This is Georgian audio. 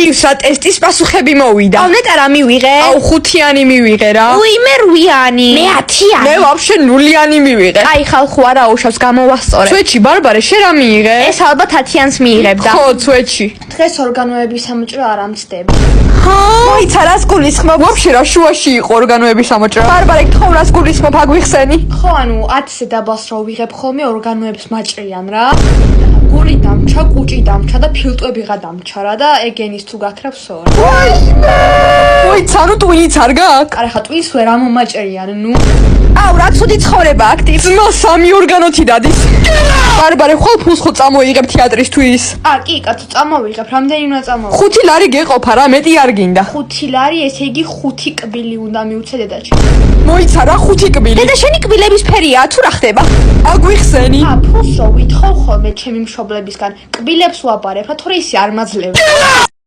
მივსვა ტესტის პასუხები მოვიდა. ნეტა რა მივიღე? აუ 5-იანი მივიღე რა. უი მე 8-იანი. მე 10-იანი. მე ვაფშე 0-იანი მივიღე. აი ხალხო არა უშავს გამოვასწორე. ცვეჩი ბარბარე შე რა მიიღე? ეს ალბათ 10-იანს მიიღებდა. ხო ცვეჩი. დღეს ორგანოების სამოჭრა არ ამცდები. მოიცა რას გულისხმობ? ვაფშე რა შუაში იყო ორგანოების სამოჭრა? ბარბარე გთხოვ რას გულისხმობ აგვიხსენი? ხო ანუ 10-ზე დაბალს რო ვიღებ ხოლმე ორგანოებს მაჭრიან რა. გული დამჩა, კუჭი დამჩა და ფილტვებიღა დამჩა რა და ეგენის თუ გაქრებსო რა. მოიცა ნუ ტვინიც არ გაქვს? არა ხა ტვინს ვერ ამომაჭრიან ნუ. აუ რა ცუდი ცხოვრება აქტივ. ძმა 3 ორგანოთი დადის. ბარბარე ხვალ ფულს ხო წამოიღებ თეატრისთვის? კი კაცო წამოვიღებ, რამდენი უნდა წამოვიღებ? 5 ლარი გეყოფა რა, მეტი არ გინდა. 5 ლარი, ესე იგი 5 კბილი უნდა მიუცე დედაჩი. მოიცა რა 5 კბილი? დედა შენი კბილების ფერია, თუ რა ხდება? აგვიხსენი? ფულს რო ვითხოვ ხოლმე ჩემი მშობლებისგან, კბილებს ვაბარებ, რა თორე ისე არ მაძლევ.